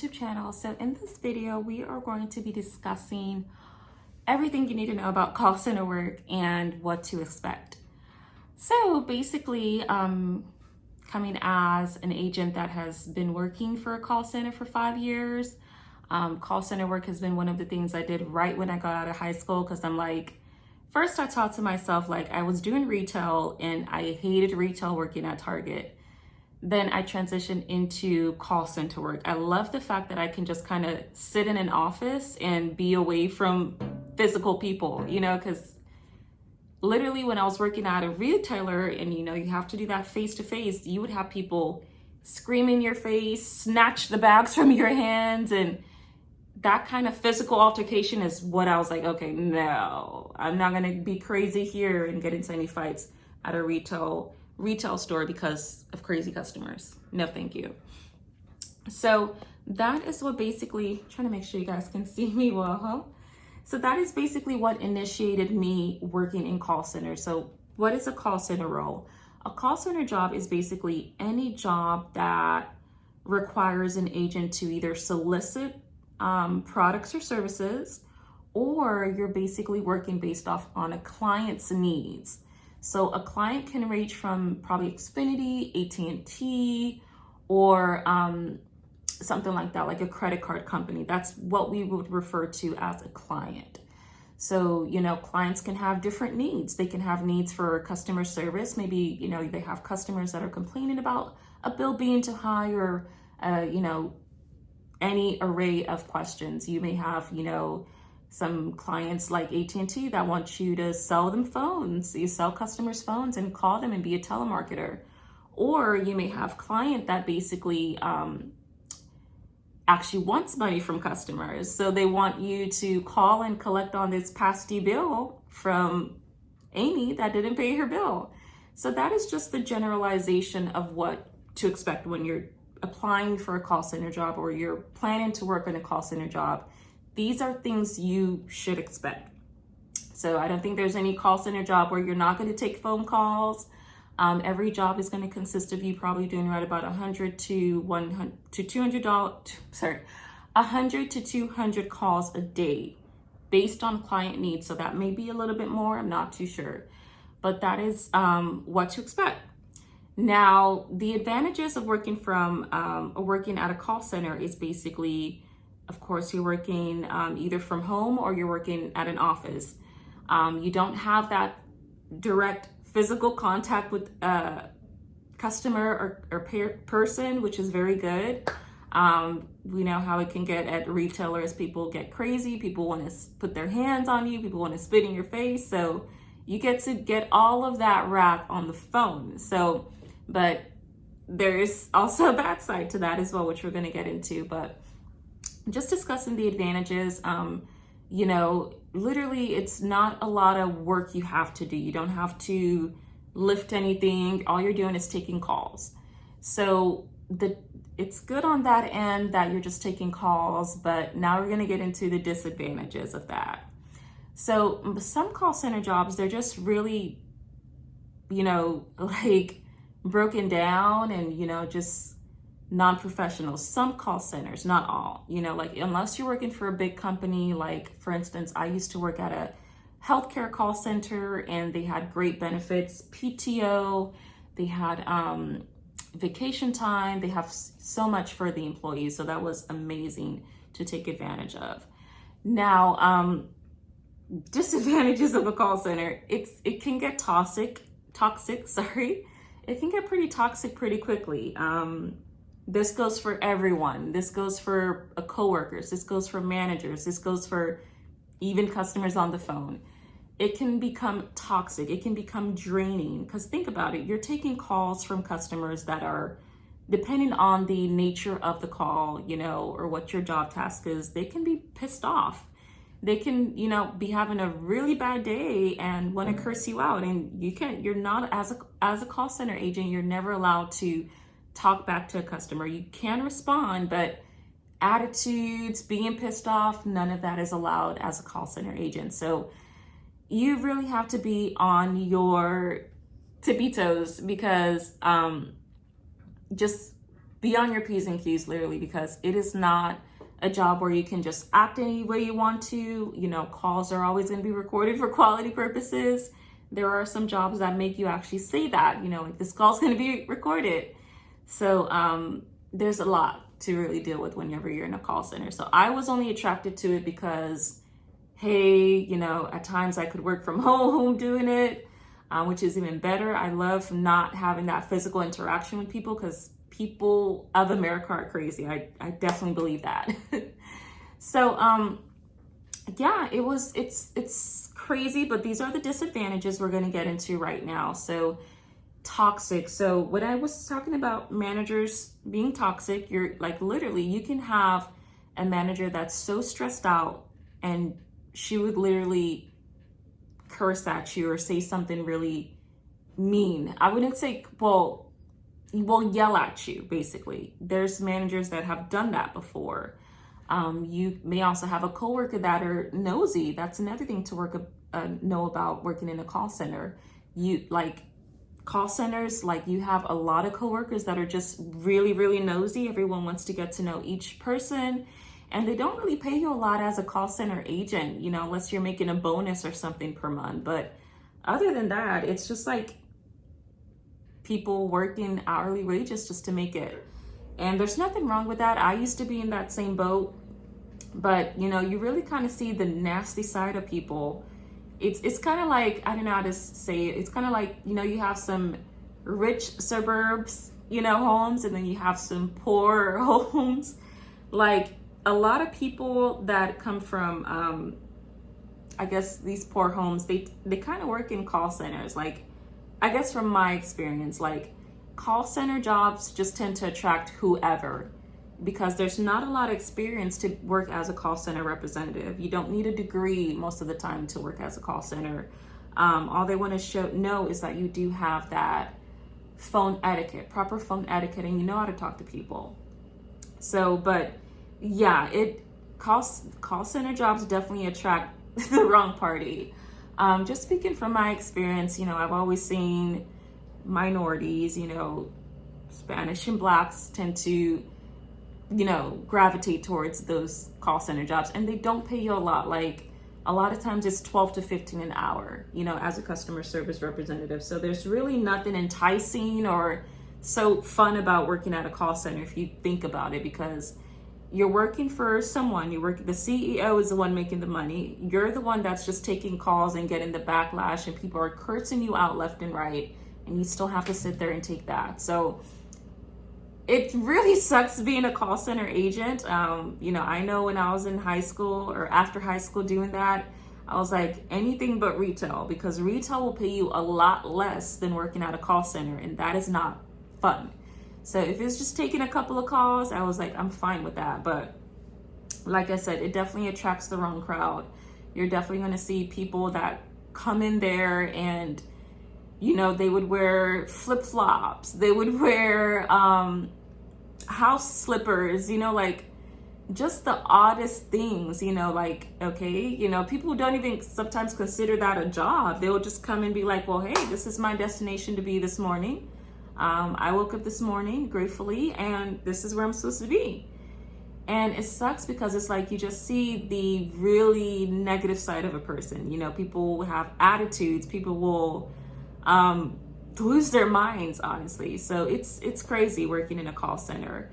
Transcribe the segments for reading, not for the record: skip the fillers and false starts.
YouTube channel. So in this video, we are going to be discussing everything you need to know about call center work and what to expect. So basically, coming as an agent that has been working for a call center for 5 years, call center work has been one of the things I did right when I got out of high school, because I'm like, first I thought to myself, like, I was doing retail and I hated retail working at Target. Then I transitioned into call center work. I love the fact that I can just kind of sit in an office and be away from physical people, because literally when I was working at a retailer and, you have to do that face to face, you would have people scream in your face, snatch the bags from your hands, and that kind of physical altercation is what I was like, okay, no, I'm not going to be crazy here and get into any fights at a retail store because of crazy customers. No, thank you. So that is what basically, trying to make sure you guys can see me well, huh? So that is basically what initiated me working in call center. So what is a call center role? A call center job is basically any job that requires an agent to either solicit products or services, or you're basically working based off on a client's needs. So a client can range from probably Xfinity, AT&T, or something like that, like a credit card company. That's what we would refer to as a client. So, clients can have different needs. They can have needs for customer service. Maybe, they have customers that are complaining about a bill being too high, or, any array of questions. You may have, some clients like AT&T that want you to sell them phones. You sell customers phones and call them and be a telemarketer. Or you may have client that basically actually wants money from customers. So they want you to call and collect on this past due bill from Amy that didn't pay her bill. So that is just the generalization of what to expect when you're applying for a call center job or you're planning to work in a call center job. These are things you should expect. So I don't think there's any call center job where you're not going to take phone calls. Every job is going to consist of you probably doing right about 100 to 200 calls a day based on client needs. So that may be a little bit more, I'm not too sure, but that is what to expect. Now, the advantages of working at a call center is basically, of course, you're working either from home or you're working at an office. You don't have that direct physical contact with a customer or person, which is very good. We know how it can get at retailers. People get crazy. People want to put their hands on you. People want to spit in your face. So you get to get all of that wrath on the phone. But there is also a bad side to that as well, which we're going to get into. But just discussing the advantages, literally it's not a lot of work you have to do. You don't have to lift anything. All you're doing is taking calls. So it's good on that end that you're just taking calls, but now we're going to get into the disadvantages of that. So some call center jobs, they're just really, like broken down and, just non-professional. Some call centers, not all, like unless you're working for a big company, like for instance, I used to work at a healthcare call center and they had great benefits, PTO, they had vacation time, they have so much for the employees. So that was amazing to take advantage of. Now, disadvantages of a call center, it can get toxic, sorry. It can get pretty toxic pretty quickly. This goes for everyone. This goes for coworkers. This goes for managers. This goes for even customers on the phone. It can become toxic. It can become draining, because think about it. You're taking calls from customers that are, depending on the nature of the call, or what your job task is, they can be pissed off. They can, be having a really bad day and want to curse you out. And you're not, as a call center agent, you're never allowed to talk back to a customer. You can respond, but attitudes, being pissed off, none of that is allowed as a call center agent. So you really have to be on your tippy toes, because just be on your P's and Q's, literally, because it is not a job where you can just act any way you want to. You know, calls are always going to be recorded for quality purposes. There are some jobs that make you actually say that, you know, like this call's going to be recorded. So there's a lot to really deal with whenever you're in a call center. So I was only attracted to it because, hey, you know, at times I could work from home doing it, which is even better. I love not having that physical interaction with people because people of America are crazy. I definitely believe that. So yeah, it's crazy, but these are the disadvantages we're going to get into right now. So toxic. So when I was talking about managers being toxic, you're like, literally, you can have a manager that's so stressed out and she would literally curse at you or say something really mean. I wouldn't say, well, yell at you, basically. There's managers that have done that before. You may also have a coworker that are nosy. That's another thing to know about working in a call center. You like call centers, like you have a lot of coworkers that are just really, really nosy. Everyone wants to get to know each person, and they don't really pay you a lot as a call center agent, you know, unless you're making a bonus or something per month. But other than that, it's just like people working hourly wages just to make it. And there's nothing wrong with that. I used to be in that same boat, but you know, you really kind of see the nasty side of people. It's kind of like, I don't know how to say it. It's kind of like, you know, you have some rich suburbs, you know, homes, and then you have some poor homes. Like a lot of people that come from, I guess these poor homes, they kind of work in call centers. Like, I guess from my experience, like call center jobs just tend to attract whoever, because there's not a lot of experience to work as a call center representative. You don't need a degree most of the time to work as a call center. All they want to know is that you do have that phone etiquette, proper phone etiquette, and you know how to talk to people. So, but yeah, call center jobs definitely attract the wrong party. Just speaking from my experience, you know, I've always seen minorities, you know, Spanish and Blacks tend to, you know, gravitate towards those call center jobs, and they don't pay you a lot. Like a lot of times it's 12 to 15 an hour, you know, as a customer service representative. So there's really nothing enticing or so fun about working at a call center if you think about it, because you're working for someone. The CEO is the one making the money. You're the one that's just taking calls and getting the backlash, and people are cursing you out left and right, and you still have to sit there and take that. So it really sucks being a call center agent. You know, I know when I was in high school or after high school doing that, I was like, anything but retail, because retail will pay you a lot less than working at a call center, and that is not fun. So if it's just taking a couple of calls, I was like, I'm fine with that. But like I said, it definitely attracts the wrong crowd. You're definitely going to see people that come in there and, you know, they would wear flip-flops. They would wear house slippers, you know, like just the oddest things, you know, like, okay, you know, people don't even sometimes consider that a job. They will just come and be like, well, hey, this is my destination to be this morning. I woke up this morning gratefully, and this is where I'm supposed to be. And it sucks because it's like you just see the really negative side of a person. You know, people will have attitudes. People will lose their minds, honestly. So it's crazy working in a call center.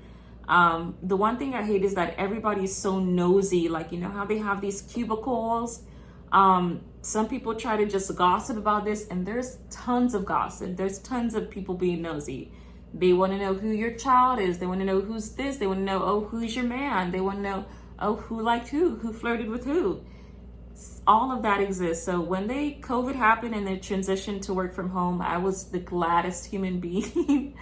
The one thing I hate is that everybody's so nosy. Like, you know how they have these cubicles? Some people try to just gossip about this, and there's tons of gossip. There's tons of people being nosy. They want to know who your child is. They want to know who's this. They want to know, oh, who's your man? They want to know, oh, who liked who flirted with who. All of that exists. So when COVID happened and they transitioned to work from home, I was the gladdest human being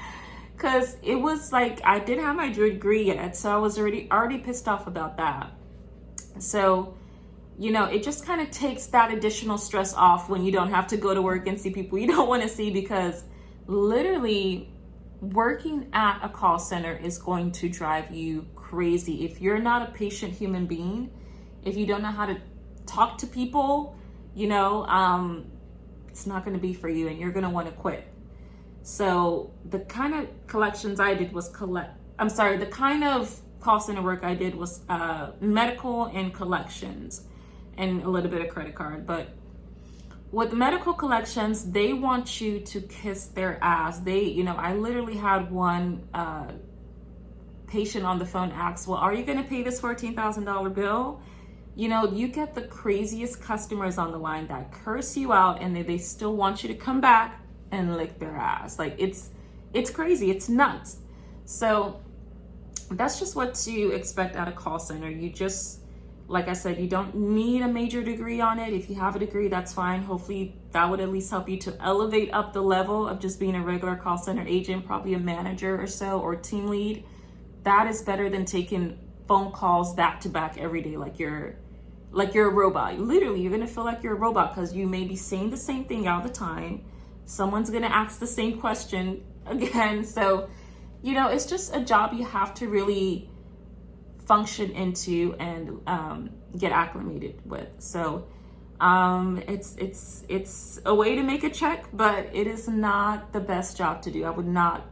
because it was like, I didn't have my degree yet. So I was already pissed off about that. So, you know, it just kind of takes that additional stress off when you don't have to go to work and see people you don't want to see, because literally working at a call center is going to drive you crazy. If you're not a patient human being, if you don't know how to talk to people, you know, it's not going to be for you, and you're going to want to quit. So the kind of collections I did was I'm sorry, the kind of call center work I did was medical and collections and a little bit of credit card. But with medical collections, they want you to kiss their ass. I literally had one patient on the phone ask, well, are you going to pay this $14,000 bill? You get the craziest customers on the line that curse you out, and they still want you to come back and lick their ass. Like, it's crazy. It's nuts. So that's just what to expect at a call center. You just, like I said, you don't need a major degree on it. If you have a degree, that's fine. Hopefully that would at least help you to elevate up the level of just being a regular call center agent, probably a manager or so, or team lead. That is better than taking phone calls back to back every day like you're a robot. Literally, you're gonna feel like you're a robot because you may be saying the same thing all the time. Someone's gonna ask the same question again. So, it's just a job you have to really function into and get acclimated with. So it's a way to make a check, but it is not the best job to do. I would not,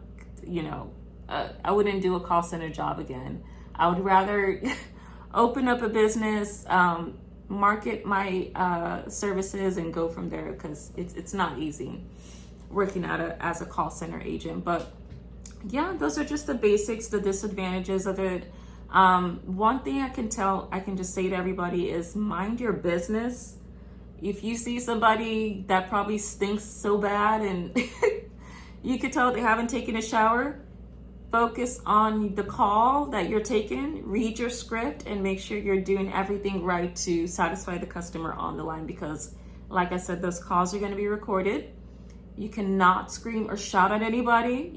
I wouldn't do a call center job again. I would rather open up a business, market my services, and go from there, because it's not easy working as a call center agent. But yeah, those are just the basics, the disadvantages of it. One thing I can just say to everybody is mind your business. If you see somebody that probably stinks so bad and you can tell they haven't taken a shower, focus on the call that you're taking, read your script, and make sure you're doing everything right to satisfy the customer on the line, because like I said, those calls are going to be recorded. You cannot scream or shout at anybody.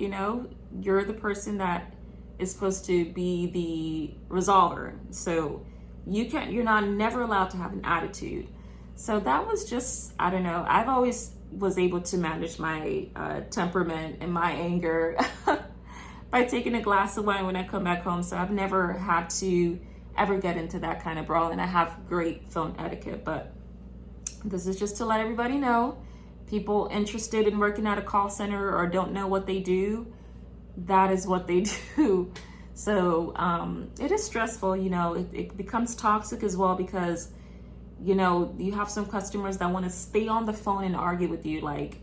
You're the person that is supposed to be the resolver. So you're never allowed to have an attitude. So that was just, I don't know. I've always was able to manage my temperament and my anger by taking a glass of wine when I come back home. So I've never had to ever get into that kind of brawl, and I have great phone etiquette. But this is just to let everybody know, people interested in working at a call center or don't know what they do, that is what they do. So it is stressful. It becomes toxic as well, because you have some customers that want to stay on the phone and argue with you. Like,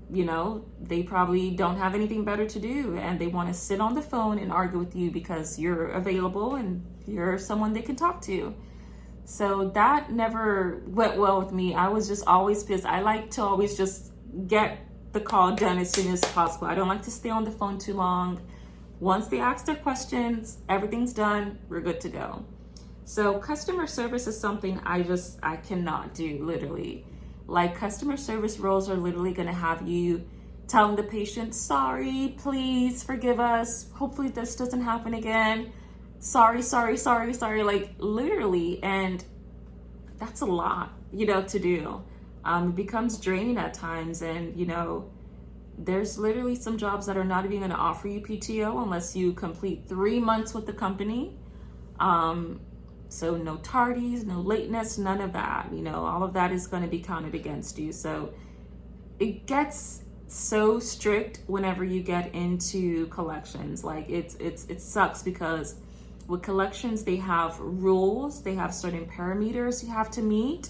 they probably don't have anything better to do, and they want to sit on the phone and argue with you because you're available and you're someone they can talk to. So that never went well with me. I was just always pissed. I like to always just get the call done as soon as possible. I don't like to stay on the phone too long. Once they ask their questions, everything's done, we're good to go. So customer service is something I cannot do, literally. Like, customer service roles are literally going to have you telling the patient, sorry, please forgive us, hopefully this doesn't happen again, sorry, like literally. And that's a lot, to do. It becomes draining at times, and there's literally some jobs that are not even going to offer you PTO unless you complete 3 months with the company. So no tardies, no lateness, none of that. All of that is going to be counted against you. So it gets so strict whenever you get into collections. Like, it sucks, because with collections, they have rules, they have certain parameters you have to meet.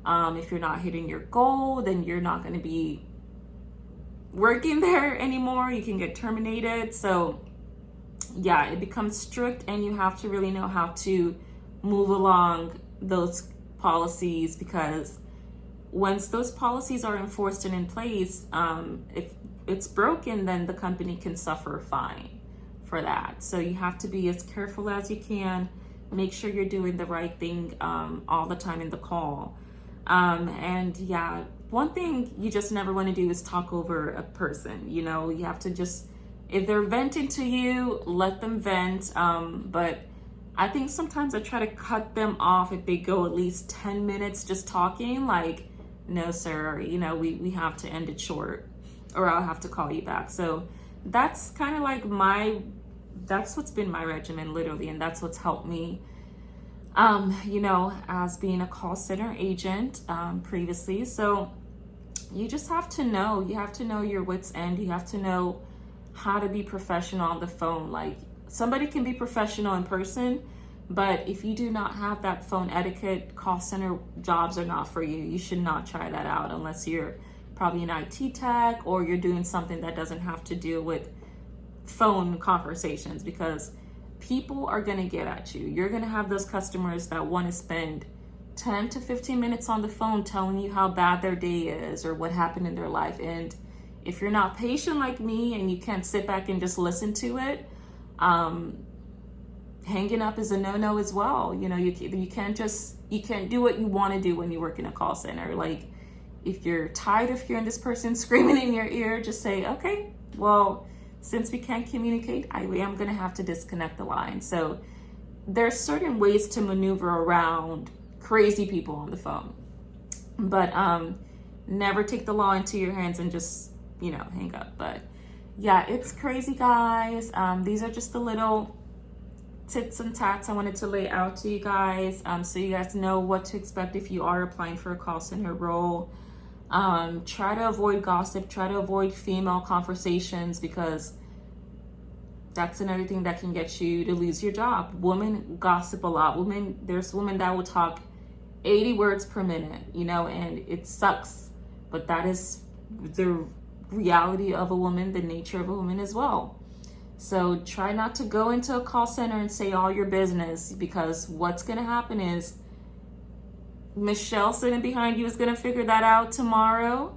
If you're not hitting your goal, then you're not going to be working there anymore. You can get terminated. So yeah, it becomes strict, and you have to really know how to move along those policies, because once those policies are enforced and in place, if it's broken, then the company can suffer a fine for that. So you have to be as careful as you can. Make sure you're doing the right thing all the time in the call. And yeah, one thing you just never want to do is talk over a person. You have to just, if they're venting to you, let them vent. But I think sometimes I try to cut them off if they go at least 10 minutes just talking. Like, no, sir, we have to end it short, or I'll have to call you back. So that's kind of like that's what's been my regimen, literally. And that's what's helped me, as being a call center agent previously. So you just have to know, your wits end. You have to know how to be professional on the phone. Like, somebody can be professional in person, but if you do not have that phone etiquette, call center jobs are not for you. You should not try that out unless you're probably an IT tech or you're doing something that doesn't have to deal with phone conversations, because people are going to get at you. You're going to have those customers that want to spend 10 to 15 minutes on the phone telling you how bad their day is or what happened in their life. And if you're not patient like me and you can't sit back and just listen to it, hanging up is a no-no as well. You know, you can't do what you want to do when you work in a call center. Like, if you're tired of hearing this person screaming in your ear, just say, okay, well, since we can't communicate, I am going to have to disconnect the line. So there's certain ways to maneuver around crazy people on the phone, but never take the law into your hands and just, you know, hang up. But yeah, it's crazy, guys. These are just the little tips and tats I wanted to lay out to you guys, so you guys know what to expect if you are applying for a call center role. Try to avoid gossip, try to avoid female conversations, because that's another thing that can get you to lose your job. Women gossip a lot. There's women that will talk 80 words per minute, you know, and it sucks, but that is the reality of a woman, the nature of a woman as well. So try not to go into a call center and say all your business, because what's going to happen is Michelle sitting behind you is going to figure that out tomorrow.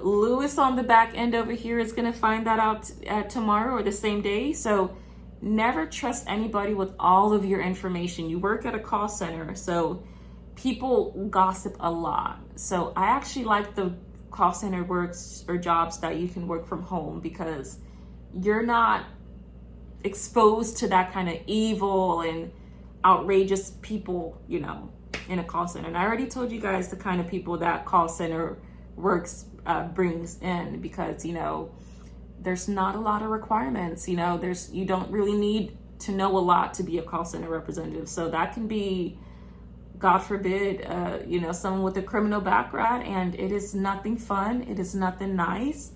Lewis on the back end over here is going to find that out tomorrow or the same day. So never trust anybody with all of your information. You work at a call center, so people gossip a lot. So I actually like the call center works or jobs that you can work from home, because you're not exposed to that kind of evil and outrageous people, you know, in a call center. And I already told you guys the kind of people that call center works brings in, because, you know, there's not a lot of requirements. You know, you don't really need to know a lot to be a call center representative. So that can be, God forbid, you know, someone with a criminal background, and it is nothing fun. It is nothing nice.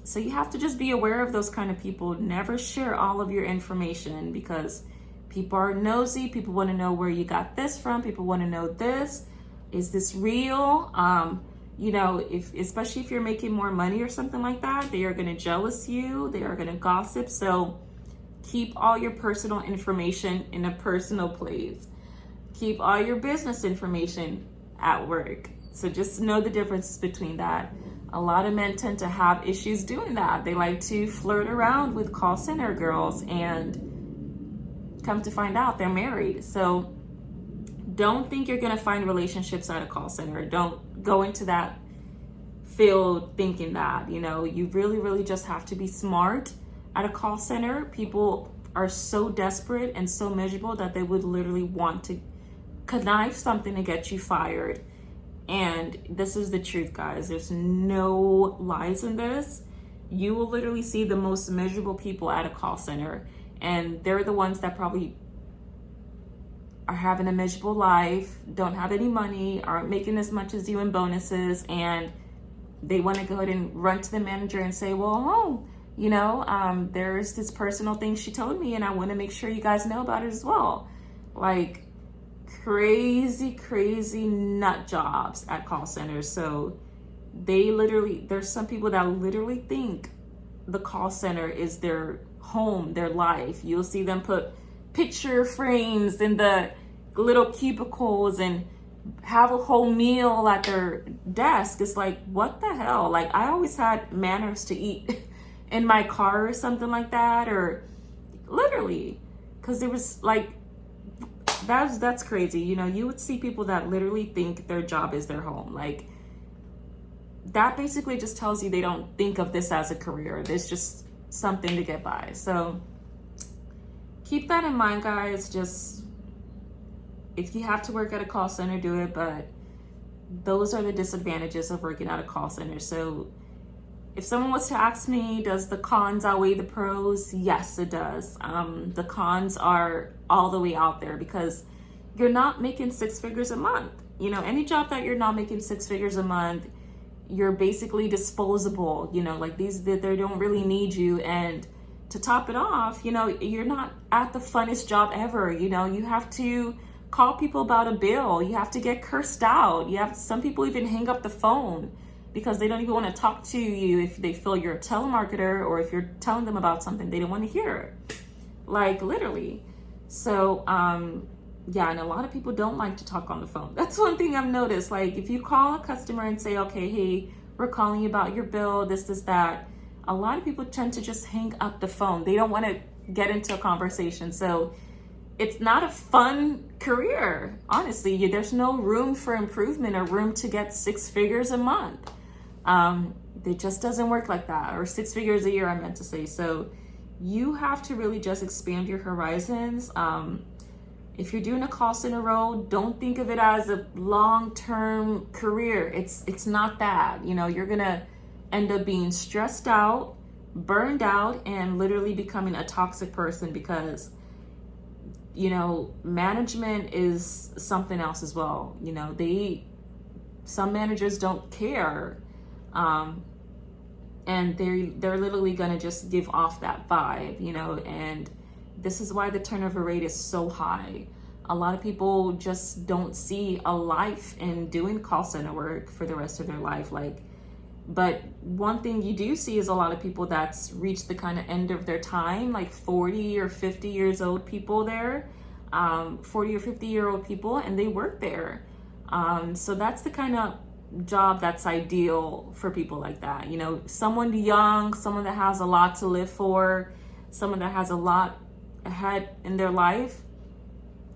So you have to just be aware of those kind of people. Never share all of your information, because people are nosy. People want to know where you got this from. People want to know this. Is this real? You know, especially if you're making more money or something like that, they are going to jealous you. They are going to gossip. So keep all your personal information in a personal place. Keep all your business information at work. So just know the differences between that. A lot of men tend to have issues doing that. They like to flirt around with call center girls, and come to find out they're married. So don't think you're going to find relationships at a call center. Don't go into that field thinking that, you know, you really, really just have to be smart at a call center. People are so desperate and so miserable that they would literally want to connive something to get you fired. And this is the truth, guys. There's no lies in this. You will literally see the most miserable people at a call center, and they're the ones that probably are having a miserable life, don't have any money, aren't making as much as you in bonuses, and they want to go ahead and run to the manager and say, well, you know, there's this personal thing she told me, and I want to make sure you guys know about it as well. Like, crazy nut jobs at call centers. So there's some people that literally think the call center is their home, their life. You'll see them put picture frames in the little cubicles and have a whole meal at their desk. It's like, what the hell? Like, I always had manners to eat in my car or something like that, or literally, because there was like, that's crazy. You know, you would see people that literally think their job is their home. Like, that basically just tells you they don't think of this as a career. There's just something to get by. So keep that in mind, guys. Just, if you have to work at a call center, do it. But those are the disadvantages of working at a call center. So if someone was to ask me, does the cons outweigh the pros? Yes, it does. The cons are all the way out there, because you're not making 6 figures a month. You know, any job that you're not making 6 figures a month, you're basically disposable. You know, like they don't really need you, and to top it off, you know, you're not at the funnest job ever. You know, you have to call people about a bill. You have to get cursed out. Some people even hang up the phone because they don't even want to talk to you if they feel you're a telemarketer, or if you're telling them about something they don't want to hear. Like, literally. So, yeah, and a lot of people don't like to talk on the phone. That's one thing I've noticed. Like, if you call a customer and say, okay, hey, we're calling you about your bill, this, that, a lot of people tend to just hang up the phone. They don't want to get into a conversation. So it's not a fun career, honestly. There's no room for improvement or room to get 6 figures a month. It just doesn't work like that, or 6 figures a year, I meant to say. So you have to really just expand your horizons. If you're doing a call center role, don't think of it as a long-term career. It's not that. You know, you're gonna end up being stressed out, burned out, and literally becoming a toxic person, because, you know, management is something else as well. You know, some managers don't care, and they're literally gonna just give off that vibe, you know, and this is why the turnover rate is so high. A lot of people just don't see a life in doing call center work for the rest of their life. But one thing you do see is a lot of people that's reached the kind of end of their time, like 40 or 50 years old people there, 40 or 50-year-old people, and they work there. So that's the kind of job that's ideal for people like that. You know, someone young, someone that has a lot to live for, someone that has a lot ahead in their life.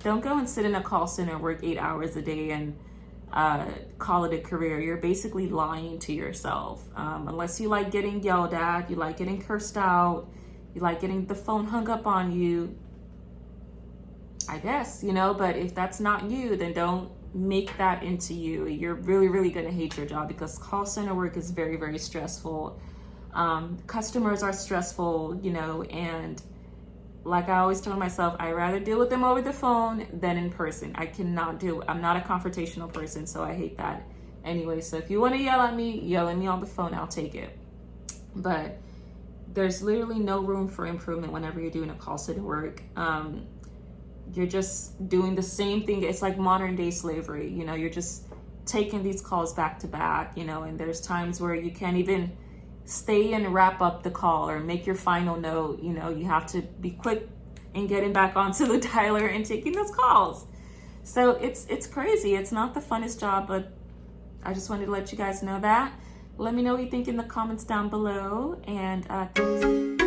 Don't go and sit in a call center, work 8 hours a day, and call it a career. You're basically lying to yourself. Unless you like getting yelled at, you like getting cursed out, you like getting the phone hung up on you, I guess, you know. But if that's not you, then don't make that into you. You're really, really going to hate your job, because call center work is very, very stressful. Customers are stressful, you know, and like I always tell myself, I'd rather deal with them over the phone than in person. I'm not a confrontational person, so I hate that anyway. So if you want to yell at me on the phone, I'll take it. But there's literally no room for improvement whenever you're doing a call center work. You're just doing the same thing. It's like modern day slavery. You know, you're just taking these calls back to back, you know, and there's times where you can't even stay and wrap up the call or make your final note. You know, you have to be quick in getting back onto the dialer and taking those calls. So it's crazy. It's not the funnest job, but I just wanted to let you guys know that. Let me know what you think in the comments down below, and thanks.